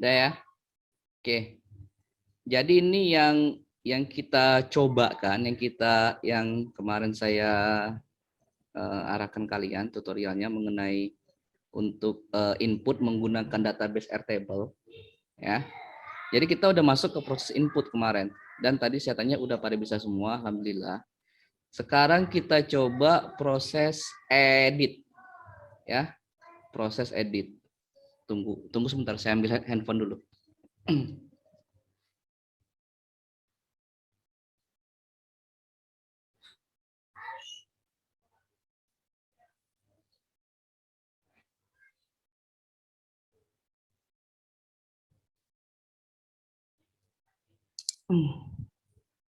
Udah ya. Oke. Jadi ini yang kita coba kan, yang kemarin saya arahkan kalian tutorialnya mengenai untuk input menggunakan database Airtable ya. Jadi kita udah masuk ke proses input kemarin dan tadi saya tanya udah pada bisa semua, alhamdulillah. Sekarang kita coba proses edit ya. Proses edit. Tunggu sebentar, saya ambil handphone dulu.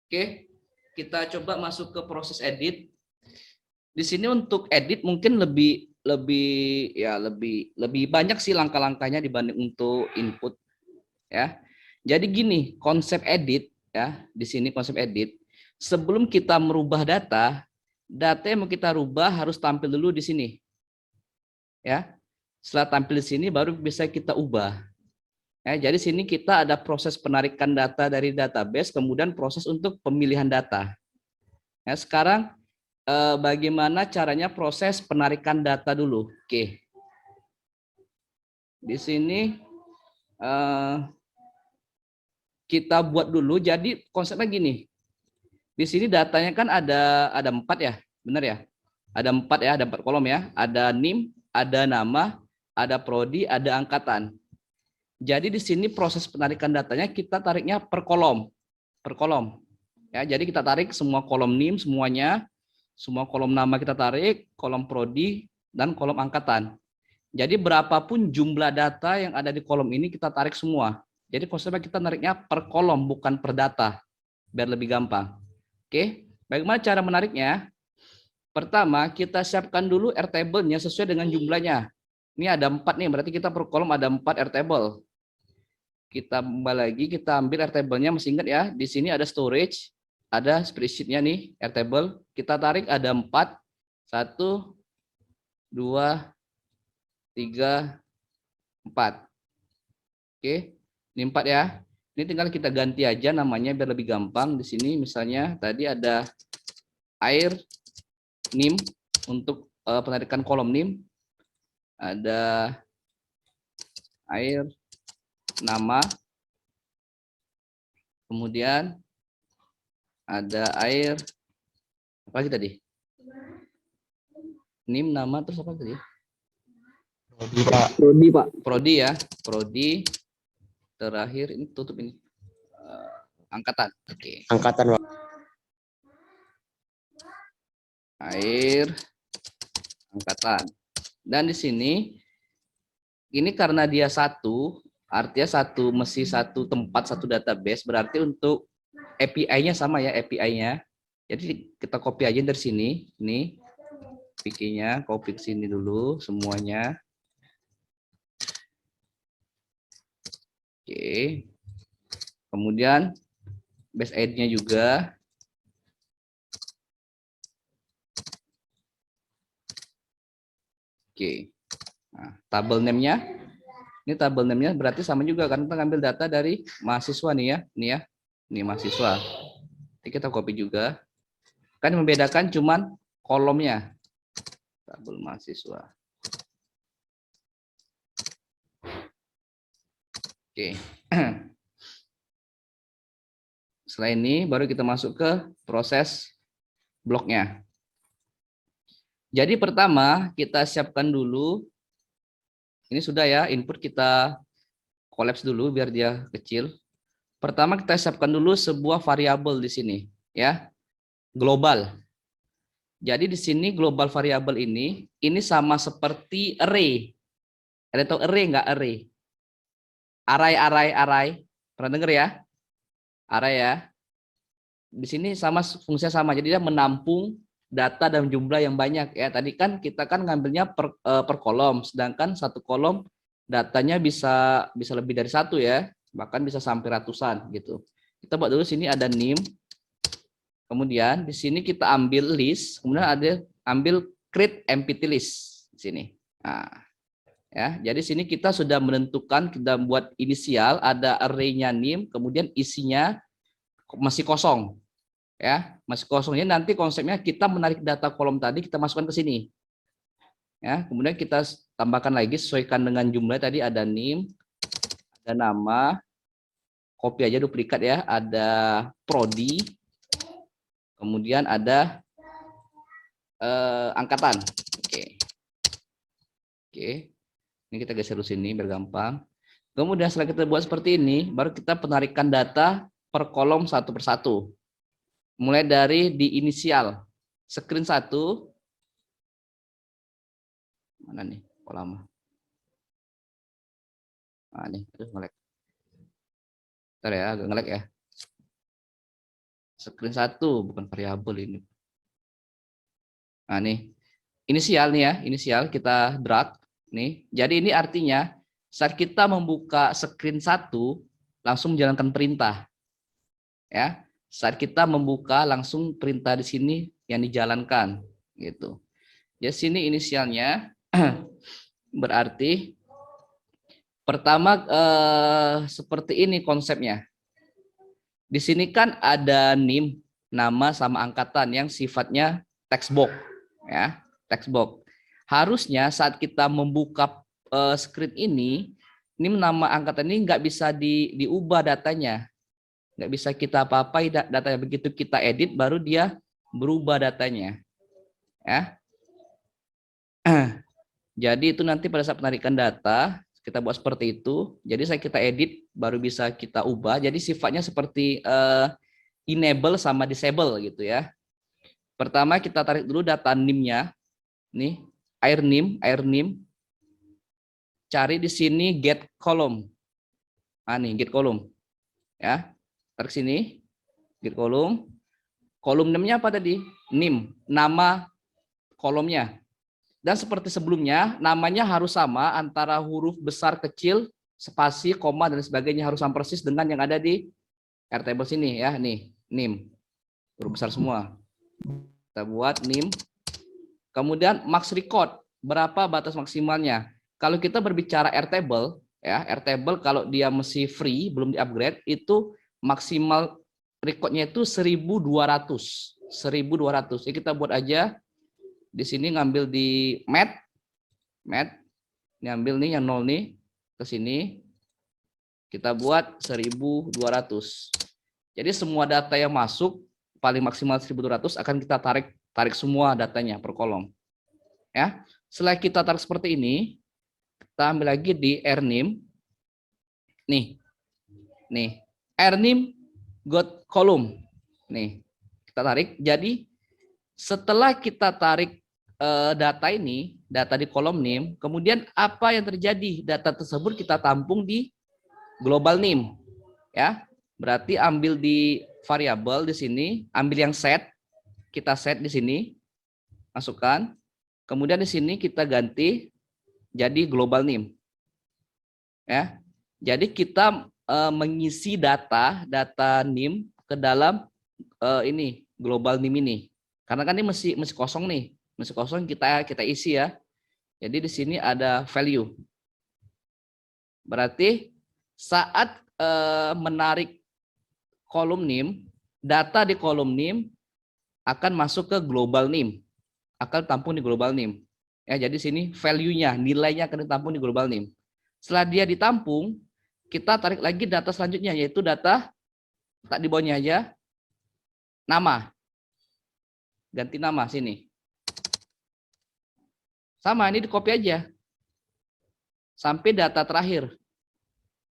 Oke, kita coba masuk ke proses edit. Di sini untuk edit mungkin lebih banyak sih langkah-langkahnya dibanding untuk input ya. Jadi gini, konsep edit ya, di sini konsep edit. Sebelum kita merubah data yang mau kita rubah harus tampil dulu di sini. Ya. Setelah tampil di sini baru bisa kita ubah. Ya, jadi sini kita ada proses penarikan data dari database, kemudian proses untuk pemilihan data. Ya, sekarang bagaimana caranya proses penarikan data dulu. Oke. Di sini kita buat dulu. Jadi konsepnya gini. Di sini datanya kan ada 4 ya, benar ya? Ada 4 ya, ada 4 kolom ya. Ada NIM, ada nama, ada prodi, ada angkatan. Jadi di sini proses penarikan datanya kita tariknya per kolom. Per kolom. Ya, jadi kita tarik semua kolom NIM semuanya, semua kolom nama kita tarik, kolom prodi dan kolom angkatan. Jadi berapapun jumlah data yang ada di kolom ini kita tarik semua. Jadi konsepnya kita nariknya per kolom bukan per data, biar lebih gampang. Oke, bagaimana cara menariknya? Pertama, kita siapkan dulu Airtable-nya sesuai dengan jumlahnya. Ini ada 4 nih, berarti kita per kolom ada 4 Airtable. Kita kembali lagi, kita ambil Airtable-nya, masih ingat ya, di sini ada storage, ada spreadsheet-nya nih, Airtable. Kita tarik ada 4, 1, 2, 3, 4. Oke, ini 4 ya. Ini tinggal kita ganti aja namanya biar lebih gampang. Di sini misalnya tadi ada air NIM untuk penarikan kolom NIM. Ada air nama. Kemudian ada air apa lagi tadi? NIM nama terus apa tadi? Prodi, Pak. Prodi ya, prodi. Terakhir ini tutup ini. Angkatan. Oke. Angkatan, Pak. Air angkatan. Dan di sini ini karena dia satu, artinya mesti satu tempat, satu database, berarti untuk API-nya sama ya, API-nya. Jadi kita copy aja dari sini, ini API-nya, copy ke sini dulu semuanya. Oke. Kemudian base ID-nya juga. Oke. Nah, tabel name-nya. Ini tabel name-nya berarti sama juga kan kita ngambil data dari mahasiswa nih ya. Ini ya. Ini mahasiswa. Jadi kita copy juga. Kan membedakan cuman kolomnya. Tabel mahasiswa. Oke. Setelah ini baru kita masuk ke proses bloknya. Jadi pertama kita siapkan dulu. Ini sudah ya, input kita collapse dulu biar dia kecil. Pertama kita siapkan dulu sebuah variabel di sini ya. Global. Jadi di sini global variabel ini sama seperti array. Ada tahu array nggak array? Array. Pernah dengar ya? Array ya. Di sini sama fungsinya sama. Jadi dia menampung data dan jumlah yang banyak ya. Tadi kan kita kan ngambilnya per kolom, sedangkan satu kolom datanya bisa lebih dari satu ya, bahkan bisa sampai ratusan gitu. Kita buat dulu sini ada NIM. Kemudian di sini kita ambil list, kemudian ada ambil create empty list di sini. Nah, Ya, jadi sini kita sudah menentukan, kita buat inisial, ada array-nya NIM, kemudian isinya masih kosong. Ya, masih kosongnya nanti konsepnya kita menarik data kolom tadi kita masukkan ke sini. Ya, kemudian kita tambahkan lagi sesuaikan dengan jumlah tadi, ada NIM, ada nama, copy aja duplikat ya, ada prodi, kemudian ada angkatan. Oke. Oke. Ini kita geser dulu sini biar gampang. Kemudian setelah kita buat seperti ini, baru kita penarikan data per kolom satu persatu. Mulai dari di inisial, screen 1, mana nih kolom? Nah, nih, aduh ngelek. Bentar ya, agak ngelek ya. Screen 1, bukan variabel ini. Nah, nih, inisial nih ya, inisial kita drag. Nih, jadi ini artinya saat kita membuka screen 1, langsung menjalankan perintah. Ya, saat kita membuka langsung perintah di sini yang dijalankan gitu. Ya sini inisialnya berarti pertama seperti ini konsepnya. Di sini kan ada NIM, nama sama angkatan yang sifatnya text box ya, text box. Harusnya saat kita membuka screen ini nama angkatan ini nggak bisa diubah datanya. Nggak bisa kita apa-apai datanya, begitu kita edit baru dia berubah datanya ya. Jadi itu nanti pada saat penarikan data kita buat seperti itu, jadi kita edit baru bisa kita ubah, jadi sifatnya seperti enable sama disable gitu ya. Pertama kita tarik dulu data NIM-nya nih, air NIM, cari di sini get column. Nih get column ya, tarik sini get column. Kolom NIM-nya apa tadi? NIM, nama kolomnya. Dan seperti sebelumnya, namanya harus sama antara huruf besar, kecil, spasi, koma, dan sebagainya harus sama persis dengan yang ada di Airtable sini ya. Nih, NIM. Huruf besar semua. Kita buat NIM. Kemudian max record, berapa batas maksimalnya? Kalau kita berbicara Airtable, ya, Airtable kalau dia masih free, belum di-upgrade, itu maksimal recordnya itu 1200. 1200. Jadi kita buat aja di sini, ngambil di mat, ngambil nih yang 0 nih ke sini, kita buat 1200. Jadi semua data yang masuk paling maksimal 1200 akan kita tarik semua datanya per kolom ya. Setelah kita tarik seperti ini, kita ambil lagi di rnim nih rnim got column nih, kita tarik. Jadi setelah kita tarik data ini, data di kolom NIM, kemudian apa yang terjadi? Data tersebut kita tampung di global NIM, ya. Berarti ambil di variabel di sini, ambil yang set, kita set di sini, masukkan. Kemudian di sini kita ganti jadi global NIM, ya. Jadi kita mengisi data NIM ke dalam ini global NIM ini. Karena kan ini masih kosong nih. Masih kosong, kita isi ya. Jadi di sini ada value. Berarti saat menarik kolom NIM, data di kolom NIM akan masuk ke global NIM, akan tampung di global NIM. Ya, jadi sini value-nya, nilainya akan ditampung di global NIM. Setelah dia ditampung, kita tarik lagi data selanjutnya, yaitu data tak di bawahnya aja, nama. Ganti nama sini. Sama, ini di copy aja. Sampai data terakhir.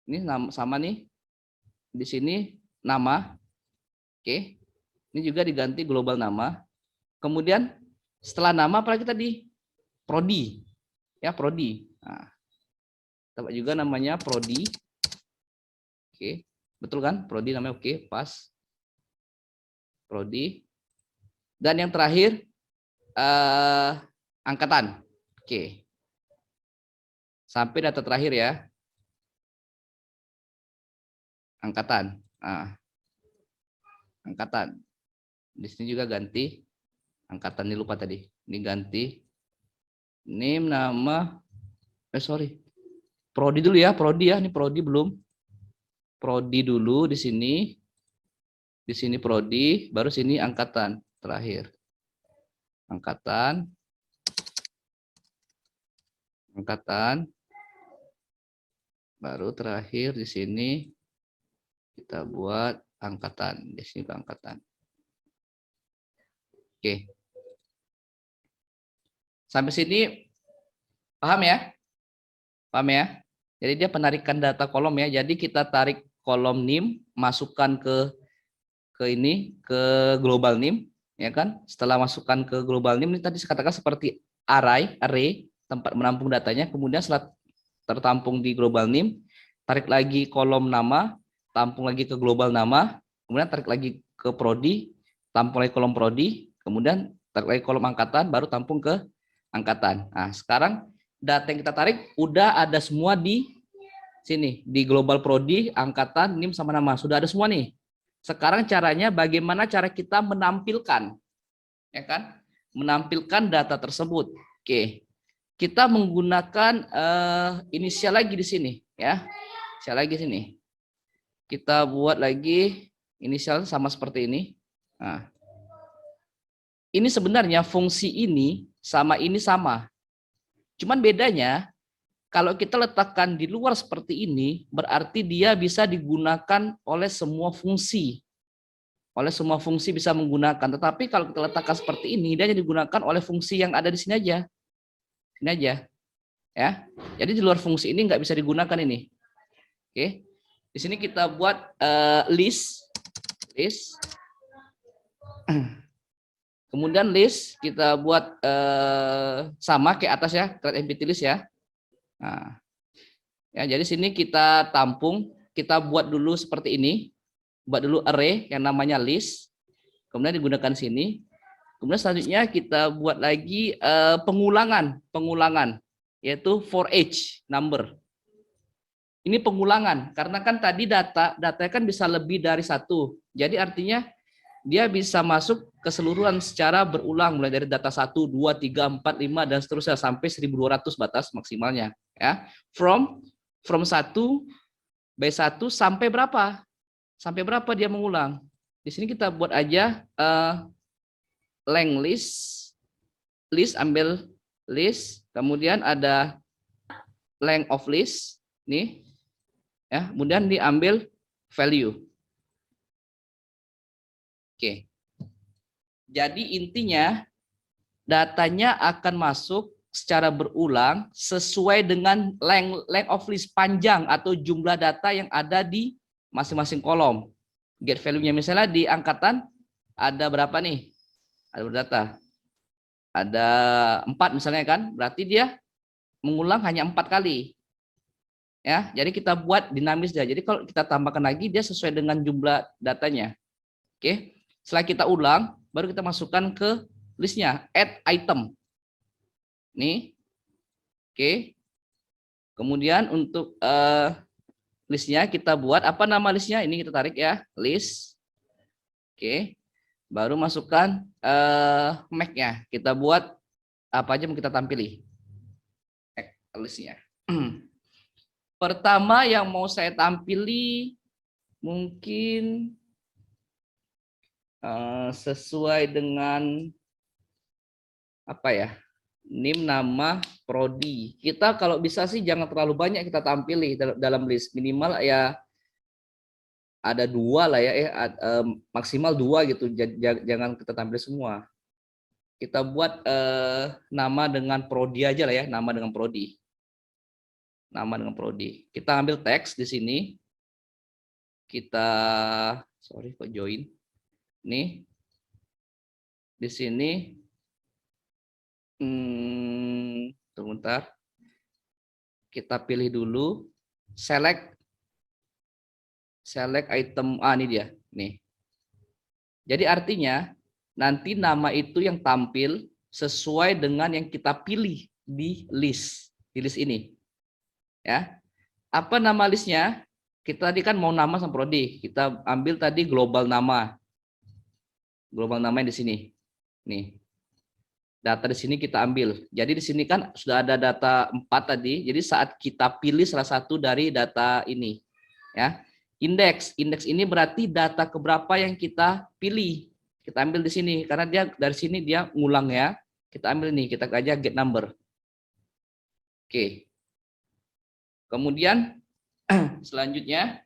Ini sama nih. Di sini nama. Oke. Ini juga diganti global nama. Kemudian setelah nama apa lagi tadi? Prodi. Ya, prodi. Nah, kita juga namanya prodi. Oke. Betul kan? Prodi namanya, oke, pas. Prodi. Dan yang terakhir angkatan. Oke. Sampai data terakhir ya. Angkatan. Nah, angkatan. Di sini juga ganti angkatan, ini lupa tadi. Ini ganti NIM, nama, Sorry. Prodi dulu ya, prodi ya. Ini prodi belum. Prodi dulu di sini. Di sini prodi, baru sini angkatan terakhir. Angkatan. Angkatan. Baru terakhir di sini kita buat angkatan. Di sini angkatan. Oke. Sampai sini paham ya? Paham ya? Jadi dia penarikan data kolom ya. Jadi kita tarik kolom NIM, masukkan ke ini, ke global NIM, ya kan? Setelah masukkan ke global NIM, ini tadi saya katakan seperti array, tempat menampung datanya. Kemudian setelah tertampung di global NIM, tarik lagi kolom nama, tampung lagi ke global nama, kemudian tarik lagi ke prodi, tampung lagi kolom prodi, kemudian tarik lagi kolom angkatan, baru tampung ke angkatan. Nah, sekarang data yang kita tarik udah ada semua di sini, di global prodi, angkatan, NIM sama nama. Sudah ada semua nih. Sekarang caranya bagaimana cara kita menampilkan, ya kan? Menampilkan data tersebut. Oke. Kita menggunakan inisial lagi di sini, ya. Inisial lagi sini. Kita buat lagi inisial sama seperti ini. Nah, ini sebenarnya fungsi ini sama ini sama. Cuman bedanya kalau kita letakkan di luar seperti ini, berarti dia bisa digunakan oleh semua fungsi. Oleh semua fungsi bisa menggunakan. Tetapi kalau kita letakkan seperti ini, dia hanya digunakan oleh fungsi yang ada di sini aja. Ini aja. Ya. Jadi di luar fungsi ini nggak bisa digunakan ini. Oke. Di sini kita buat list. Kemudian list kita buat sama kayak atas ya, create empty list ya. Nah, ya jadi sini kita tampung, kita buat dulu seperti ini, buat dulu array yang namanya list, kemudian digunakan sini. Kemudian selanjutnya kita buat lagi pengulangan, yaitu for each number. Ini pengulangan karena kan tadi datanya kan bisa lebih dari satu, jadi artinya dia bisa masuk keseluruhan secara berulang mulai dari data 1, 2, 3, 4, 5 dan seterusnya sampai 1200 batas maksimalnya ya. From 1 by 1 sampai berapa? Sampai berapa dia mengulang? Di sini kita buat aja length list ambil list, kemudian ada length of list nih ya, kemudian diambil value. Oke. Jadi intinya datanya akan masuk secara berulang sesuai dengan length of list, panjang atau jumlah data yang ada di masing-masing kolom. Get value-nya misalnya di angkatan ada berapa nih? Ada berdata. Ada 4 misalnya kan, berarti dia mengulang hanya 4 kali. Ya, jadi kita buat dinamis dia. Jadi kalau kita tambahkan lagi dia sesuai dengan jumlah datanya. Oke. Setelah kita ulang, baru kita masukkan ke listnya, add item. Nih, oke. Kemudian untuk listnya kita buat, apa nama listnya? Ini kita tarik ya, list. Oke. Baru masukkan make-nya. Kita buat apa aja mau kita tampili. Listnya. Pertama yang mau saya tampili mungkin sesuai dengan apa ya, NIM, nama, prodi. Kita kalau bisa sih jangan terlalu banyak kita tampili dalam list, minimal ya ada 2 lah ya, maksimal 2 gitu. Jangan kita tampil semua. Kita buat nama dengan prodi aja lah ya, nama dengan prodi. Nama dengan prodi. Kita ambil teks di sini. Kita sorry kok join. Nih, di sini, sebentar, kita pilih dulu, select item, ini dia, nih. Jadi artinya nanti nama itu yang tampil sesuai dengan yang kita pilih di list ini, ya. Apa nama listnya? Kita tadi kan mau nama sama prodi, kita ambil tadi global nama. Global namanya di sini. Nih. Data di sini kita ambil. Jadi di sini kan sudah ada data 4 tadi. Jadi saat kita pilih salah satu dari data ini, ya. Indeks ini berarti data keberapa yang kita pilih. Kita ambil di sini karena dia dari sini dia ngulang ya. Kita ambil nih, kita aja get number. Oke. Kemudian selanjutnya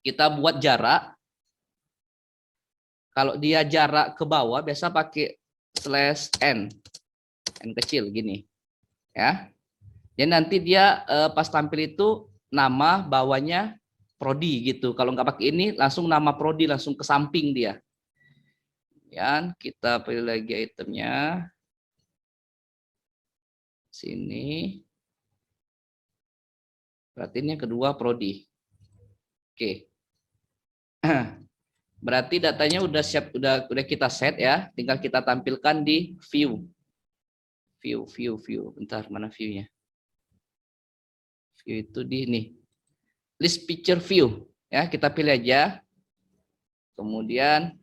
kita buat jarak. Kalau dia jarak ke bawah biasa pakai /n, n kecil gini, ya. Jadi nanti dia pas tampil itu nama bawahnya prodi gitu. Kalau nggak pakai ini langsung nama prodi langsung ke samping dia. Ya, kita pilih lagi itemnya. Sini. Berarti ini yang kedua prodi. Oke. Berarti datanya udah siap, udah kita set ya. Tinggal kita tampilkan di view. View. Bentar, mana view-nya? View itu di ini. List picture view. Ya, kita pilih aja. Kemudian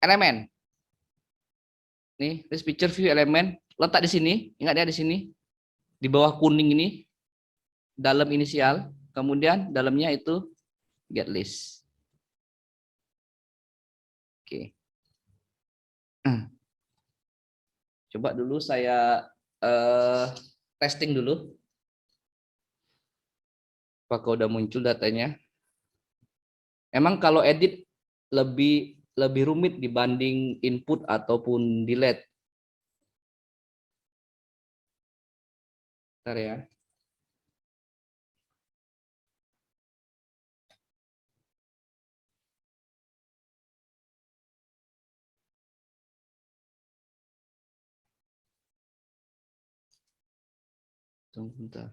elemen. Nih, list picture view elemen letak di sini. Ingat ya di sini. Di bawah kuning ini dalam inisial, kemudian dalamnya itu get list. Oke. Coba dulu saya testing dulu. Apakah udah muncul datanya? Emang kalau edit lebih rumit dibanding input ataupun delete. Bentar ya. Tunggu bentar.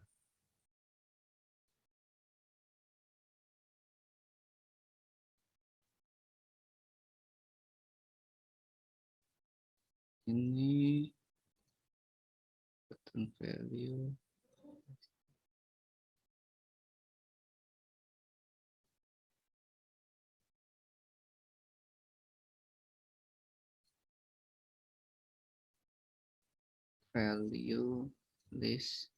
Ini button value. Value list.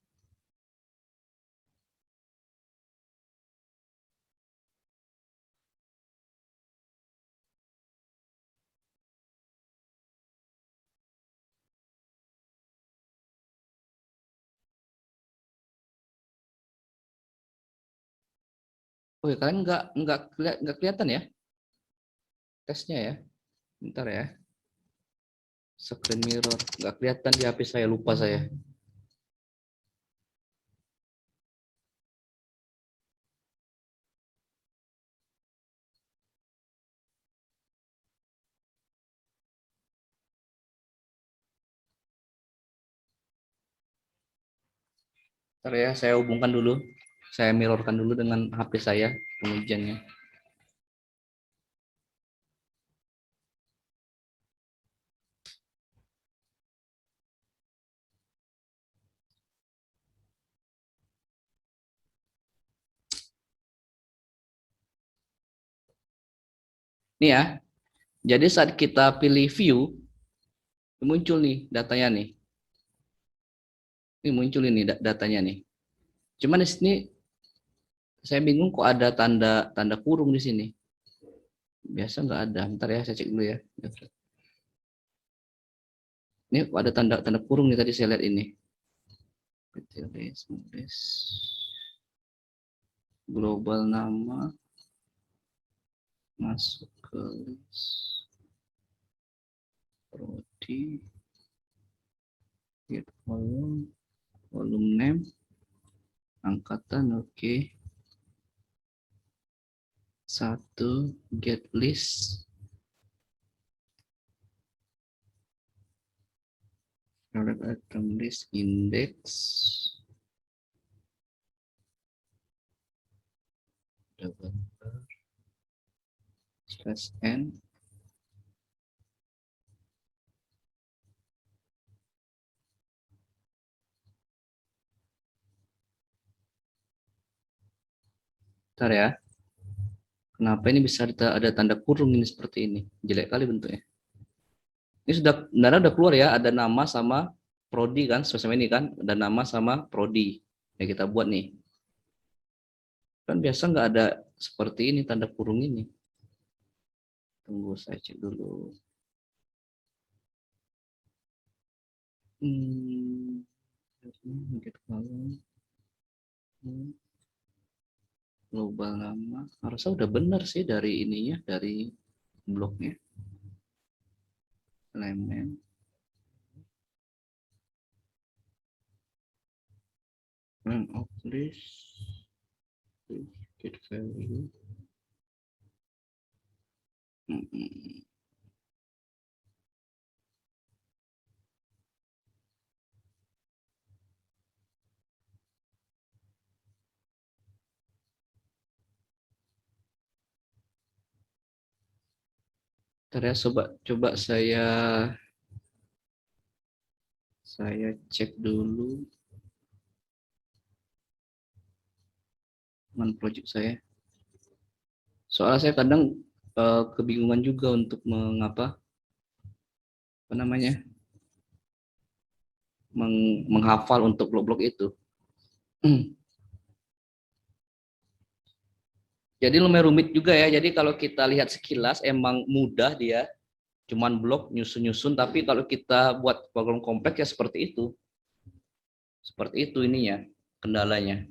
Oh ya, kalian nggak kelihatan ya tesnya ya. Bentar ya. Screen mirror nggak kelihatan di HP saya, lupa saya. Bentar ya, saya hubungkan dulu. Saya mirrorkan dulu dengan HP saya pengujiannya. Nih ya. Jadi saat kita pilih view, muncul nih datanya nih. Ini muncul ini datanya nih. Cuman di sini saya bingung kok ada tanda kurung di sini. Biasa nggak ada. Bentar ya, saya cek dulu ya. Ini kok ada tanda kurung nih tadi saya lihat ini. Global nama masuk ke list prodi get volume name angkatan oke. Satu get list item list index double /n Bentar ya. Kenapa ini bisa ada tanda kurung ini seperti ini? Jelek kali bentuknya. Ini sudah benar udah keluar ya, ada nama sama prodi kan, semacam ini kan, ada nama sama prodi. Ya kita buat nih. Kan biasa nggak ada seperti ini tanda kurung ini. Tunggu saya cek dulu. Hmm, global nama harusnya udah benar sih dari ininya, dari blognya. Elemen rank of list, get value. Hmm. Ntar ya, coba saya cek dulu dengan project saya. Soalnya saya kadang kebingungan juga untuk mengapa apa namanya menghafal untuk blok-blok itu. Jadi lumayan rumit juga ya. Jadi kalau kita lihat sekilas emang mudah dia, cuman blok nyusun-nyusun. Tapi kalau kita buat program kompleks ya seperti itu. Seperti itu ininya kendalanya.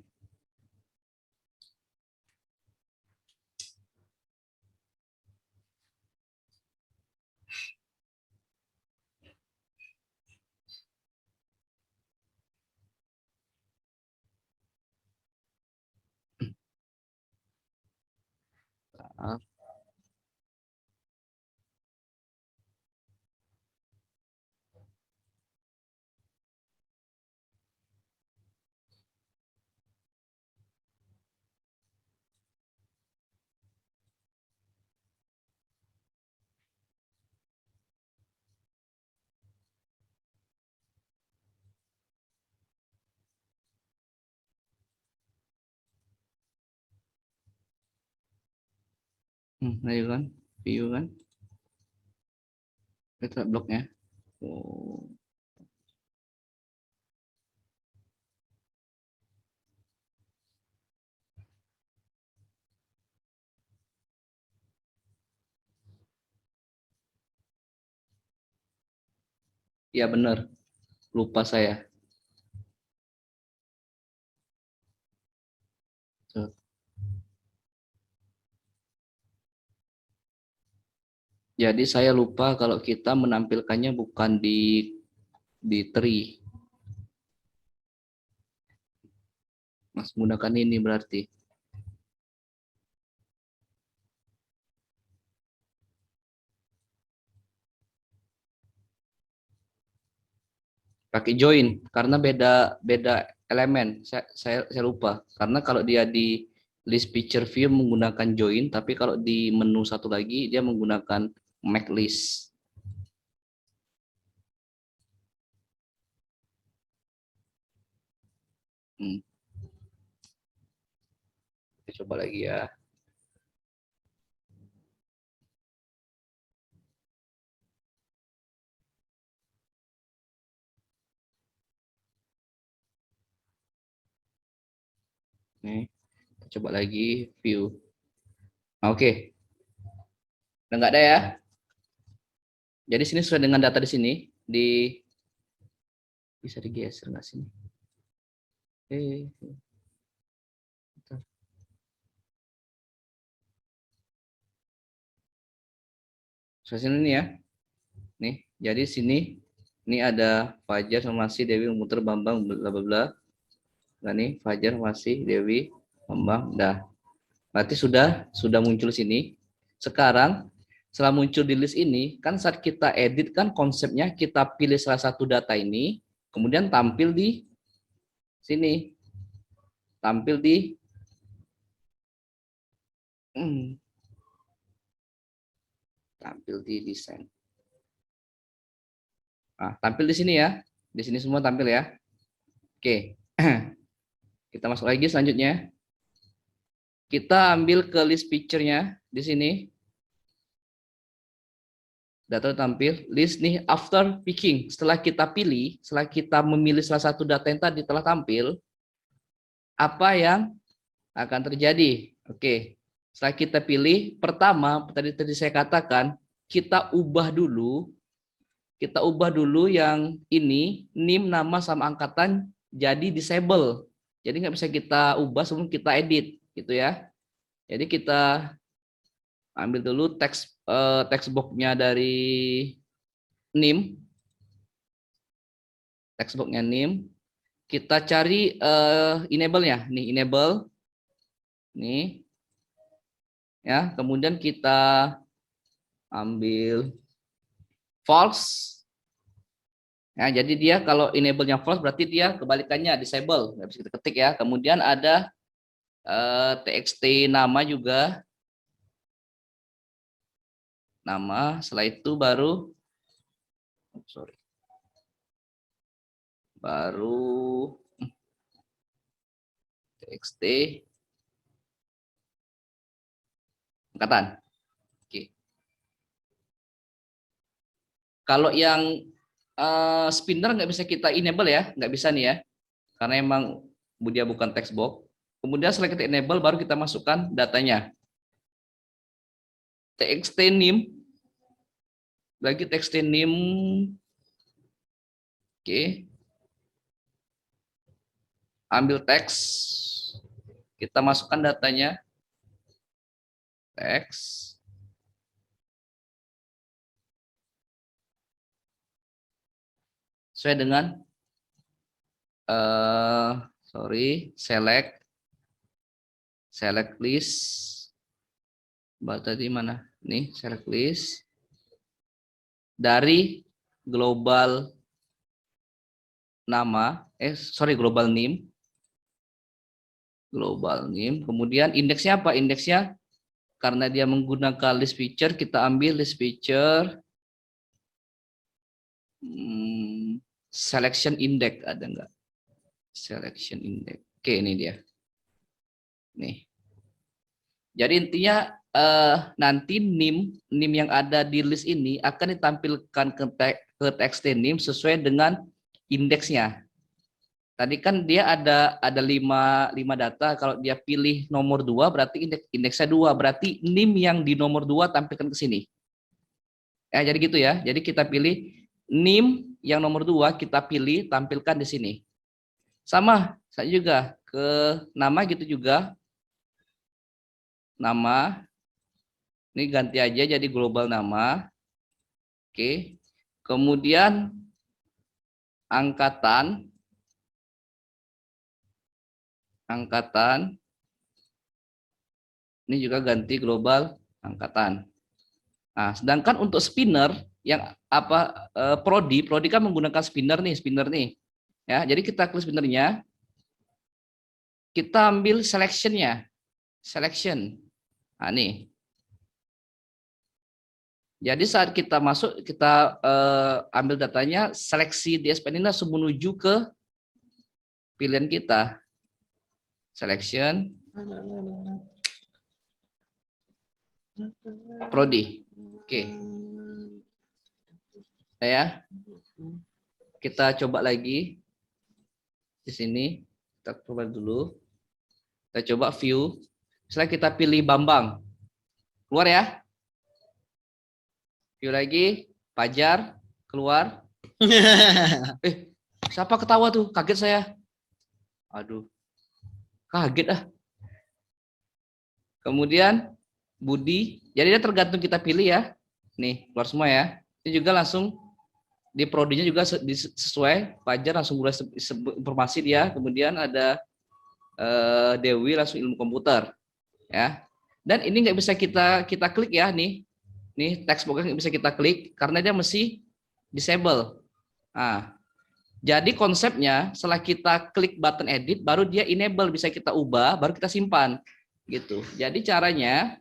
Nah, kan, view kan, kita bloknya. Oh, ya benar, lupa saya. Tuh. Jadi saya lupa kalau kita menampilkannya bukan di tree. Mas menggunakan ini berarti. Pakai join karena beda beda elemen. Saya lupa karena kalau dia di list picture view menggunakan join, tapi kalau di menu satu lagi dia menggunakan make list. Hmm, kita coba lagi ya. Nih, kita coba lagi view. Oke, udah nggak ada ya. Jadi sini sesuai dengan data di sini di bisa digeser nggak sini? Eh, bentar. Sesuai sini nih ya. Nih, jadi sini ini ada Fajar sama si Dewi Muter Bambang bla bla bla. Nah nih Fajar masih Dewi Bambang dah. Berarti sudah muncul sini. Sekarang setelah muncul di list ini, kan saat kita edit kan konsepnya kita pilih salah satu data ini, kemudian tampil di sini, tampil di hmm, tampil di desain. Nah, tampil di sini ya. Di sini semua tampil ya. Oke. Kita masuk lagi selanjutnya. Kita ambil ke list picture-nya di sini. Data tampil list nih after picking. Setelah kita pilih, setelah kita memilih salah satu data yang tadi telah tampil, apa yang akan terjadi? Oke. Setelah kita pilih, pertama tadi saya katakan, kita ubah dulu yang ini NIM, nama sama angkatan jadi disable. Jadi nggak bisa kita ubah sebelum kita edit gitu ya. Jadi kita ambil dulu text box-nya dari NIM, text box-nya NIM. Kita cari enable-nya, nih enable, nih ya. Kemudian kita ambil false. Ya, jadi dia kalau enable-nya false berarti dia kebalikannya disable, nggak bisa kita ketik ya. Kemudian ada txt nama juga, nama. Setelah itu baru txt angkatan. Oke. Kalau yang spinner nggak bisa kita enable ya, nggak bisa nih ya, karena emang dia bukan text box. Kemudian setelah kita enable baru kita masukkan datanya. Txt name, lagi txt name, oke. Ambil teks, kita masukkan datanya, teks. Sesuai dengan select list. Tadi mana? Nih, select list dari global nama, global name. Global name. Kemudian indeksnya apa? Indeksnya karena dia menggunakan list feature, kita ambil list feature selection index, ada enggak? Selection index. Oke, ini dia. Nih. Jadi intinya nanti NIM yang ada di list ini akan ditampilkan ke txt NIM sesuai dengan indeksnya. Tadi kan dia ada 5 data, kalau dia pilih nomor 2 berarti indeksnya 2, berarti NIM yang di nomor 2 tampilkan ke sini. Ya, jadi gitu ya. Jadi kita pilih NIM yang nomor 2, kita pilih tampilkan di sini. Sama, saya juga ke nama gitu juga. Nama ini ganti aja jadi global nama. Oke. Kemudian angkatan ini juga ganti global angkatan. Nah, sedangkan untuk spinner yang prodi kan menggunakan spinner nih. Ya, jadi kita klik spinnernya, kita ambil selection. Nah, nih. Jadi saat kita masuk, kita ambil datanya, seleksi di SPN ini langsung menuju ke pilihan kita. Selection. Prodi. Oke. Ya. Kita coba lagi. Di sini. Kita coba dulu. Kita coba view. Setelah kita pilih Bambang. Keluar ya. View lagi. Pajar. Keluar. Siapa ketawa tuh? Kaget saya. Aduh. Kaget. Kemudian Budi. Jadi dia tergantung kita pilih ya. Nih, keluar semua ya. Ini juga langsung di prodinya juga sesuai. Pajar langsung mulai informasi dia. Kemudian ada Dewi langsung ilmu komputer. Ya. Dan ini nggak bisa kita klik ya nih. Nih text box nggak bisa kita klik karena dia mesti disable. Nah, jadi konsepnya setelah kita klik button edit baru dia enable, bisa kita ubah, baru kita simpan gitu. Jadi caranya,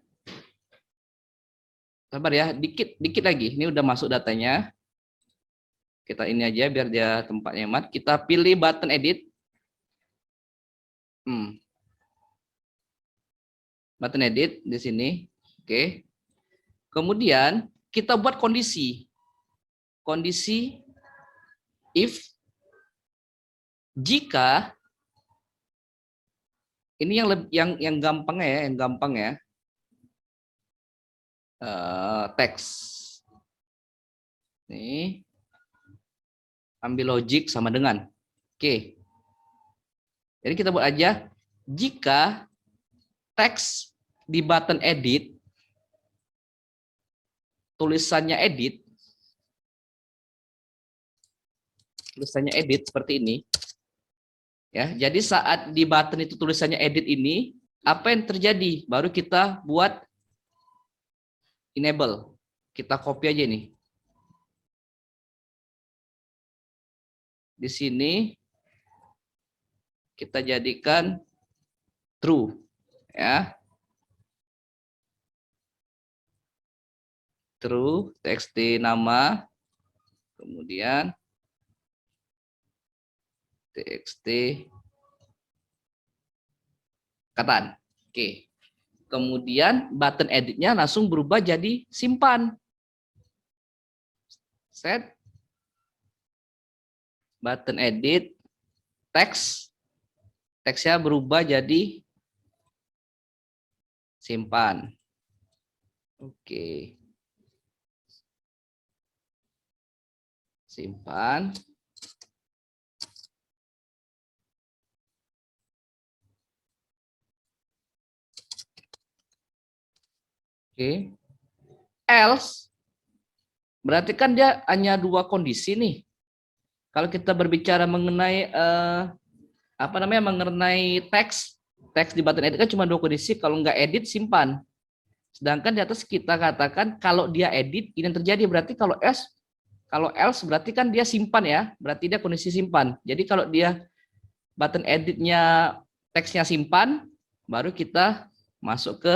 sabar ya, dikit lagi. Ini udah masuk datanya. Kita ini aja biar dia tempatnya hemat. Kita pilih button edit. Button edit di sini. Oke. Kemudian kita buat kondisi if jika ini yang gampang ya, teks. Nih, ambil logik sama dengan. Oke. Jadi kita buat aja jika teks di button edit tulisannya edit seperti ini. Ya, jadi saat di button itu tulisannya edit ini, apa yang terjadi? Baru kita buat enable. Kita copy aja nih. Di sini kita jadikan true, ya. True, txt nama, kemudian txt katan. Oke. Kemudian button editnya langsung berubah jadi simpan. Set button edit teksnya berubah jadi simpan. Oke. Simpan. Oke. Else berarti kan dia hanya dua kondisi nih. Kalau kita berbicara mengenai mengenai teks di button edit kan cuma dua kondisi, kalau nggak edit simpan. Sedangkan di atas kita katakan kalau dia edit ini yang terjadi, berarti kalau else berarti kan dia simpan ya, berarti dia kondisi simpan. Jadi kalau dia button editnya teksnya simpan, baru kita masuk ke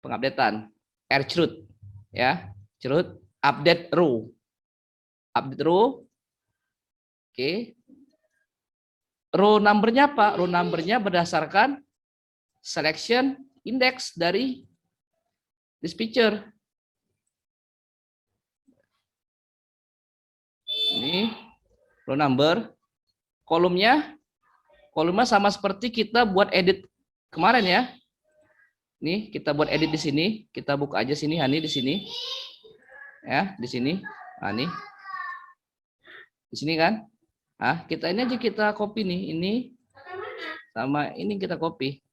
pengupdatean truth ya, truth update row. Oke. Row numbernya apa? Row numbernya berdasarkan selection index dari dispatcher. Ini row number. Kolomnya sama seperti kita buat edit kemarin ya. Nih, kita buat edit di sini. Kita buka aja sini, Hani di sini. Ya, di sini. Nah, nih. Di sini kan? Ah, kita ini aja kita copy nih. Ini sama ini kita copy.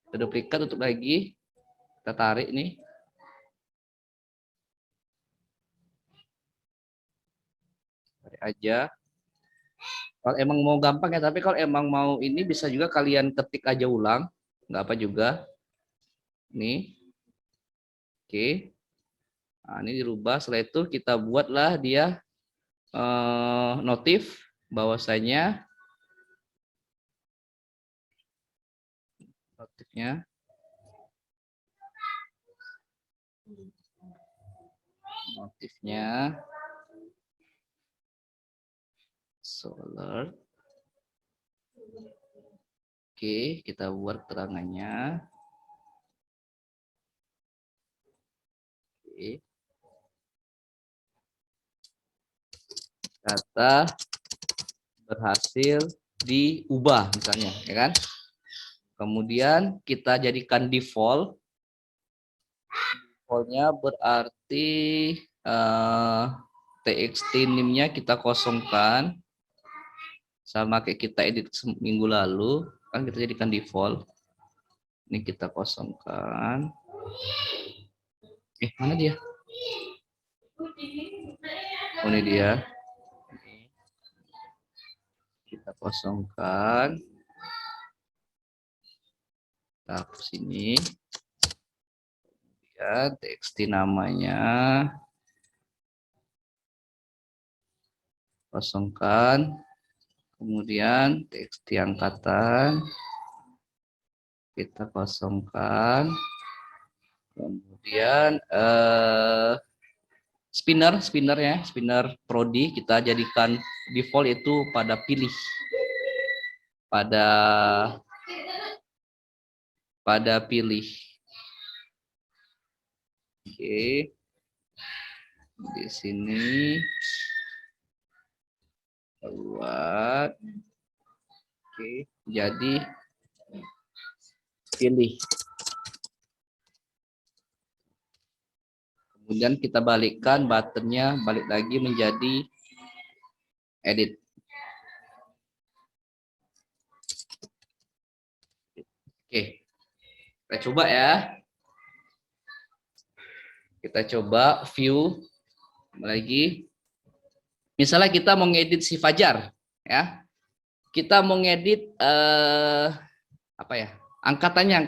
Kita duplikat untuk lagi. Kita tarik nih. Tarik aja. Kalau emang mau gampang ya, tapi kalau emang mau ini bisa juga kalian ketik aja ulang. Nggak apa juga. Nih. Oke. Nah, ini dirubah. Setelah itu kita buatlah dia notif bahwasanya notifnya solar. Oke, kita buat keterangannya. Oke. Data berhasil diubah misalnya, ya kan? Kemudian kita jadikan default. Defaultnya berarti txt name-nya kita kosongkan. Sama kayak kita edit minggu lalu, kan kita jadikan default. Ini kita kosongkan. Mana dia? Oh, ini dia. Kita kosongkan. Kita hapus ini. Ya, txt namanya. Kosongkan. Kemudian txt angkatan. Kita kosongkan. Kemudian spinner ya, spinner prodi kita jadikan default itu pada pilih. Pada pilih. Oke. Di sini buat. Oke, jadi pilih. Kemudian kita balikkan buttonnya, balik lagi menjadi edit. Oke, kita coba ya. Kita coba view lagi. Misalnya kita mau ngedit si Fajar, ya. Kita mau ngedit apa ya? Angkatannya.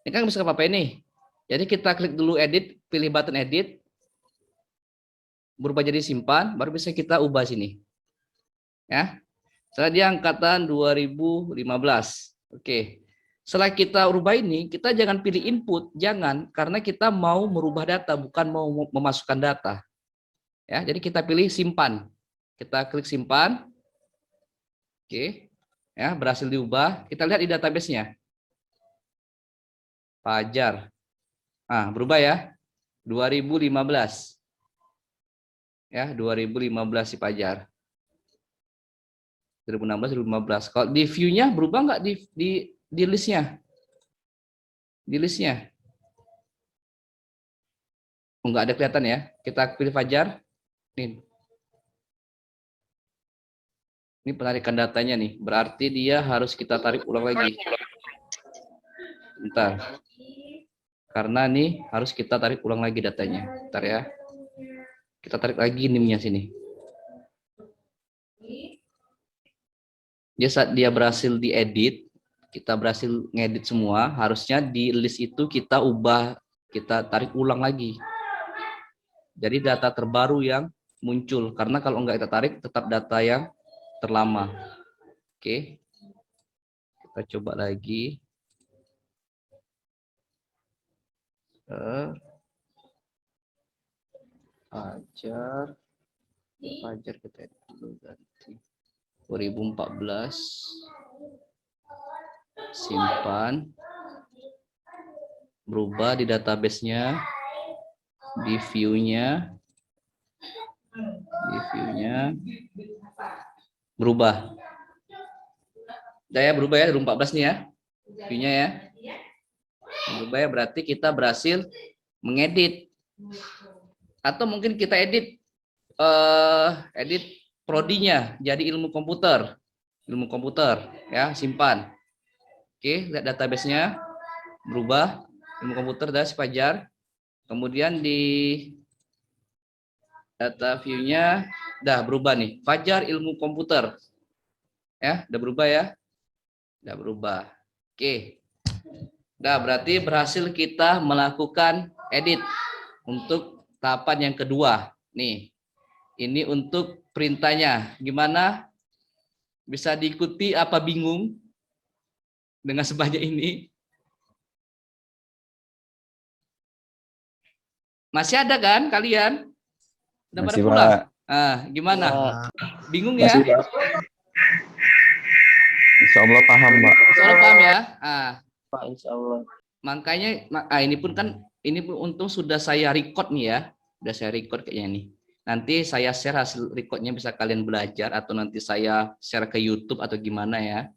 Ini kan bisa apa ini? Jadi kita klik dulu edit, pilih button edit, berubah jadi simpan, baru bisa kita ubah sini. Ya. Setelah dia angkatan 2015. Oke. Setelah kita ubah ini, kita jangan pilih input, jangan, karena kita mau merubah data, bukan mau memasukkan data. Ya, jadi kita pilih simpan. Kita klik simpan. Oke. Ya, berhasil diubah. Kita lihat di database-nya. Fajar. Ah, berubah ya. 2015. Ya, 2015 si Fajar. 2016. Kalau di view-nya berubah nggak di list-nya? Di list-nya. Oh, nggak ada kelihatan ya. Kita pilih Fajar. Ini penarikan datanya nih. Berarti dia harus kita tarik ulang lagi. Bentar. Karena nih harus kita tarik ulang lagi datanya. Bentar ya. Kita tarik lagi NIM-nya sini. Dia saat dia berhasil diedit, kita berhasil ngedit semua, harusnya di list itu kita ubah, kita tarik ulang lagi. Jadi data terbaru yang muncul, karena kalau enggak kita tarik tetap data yang terlama. Oke. Kita coba lagi. Fajar kita dulu ganti. 2014 simpan, berubah di database-nya, di view-nya berubah. Udah ya, berubah ya 2014 nih ya view-nya ya. Berubah ya, berarti kita berhasil mengedit. Atau mungkin kita edit prodinya jadi ilmu komputer ya, simpan. Oke, lihat database-nya berubah, ilmu komputer dan Fajar. Kemudian di data view-nya udah berubah nih, Fajar ilmu komputer. Ya, udah berubah ya. Udah berubah. Oke. Udah, berarti berhasil kita melakukan edit untuk tahapan yang kedua. Nih. Ini untuk perintahnya. Gimana? Bisa diikuti apa bingung dengan sebanyak ini? Masih ada kan kalian? Udah pada pulang? Ah, gimana? Bingung ya? Masih, Pak. Insya Allah paham, Pak. Insya Allah paham ya? Ah. Pak, Insya Allah. Makanya ini pun untung sudah saya record nih ya. Sudah saya record kayaknya nih. Nanti saya share hasil recordnya, bisa kalian belajar, atau nanti saya share ke YouTube atau gimana ya.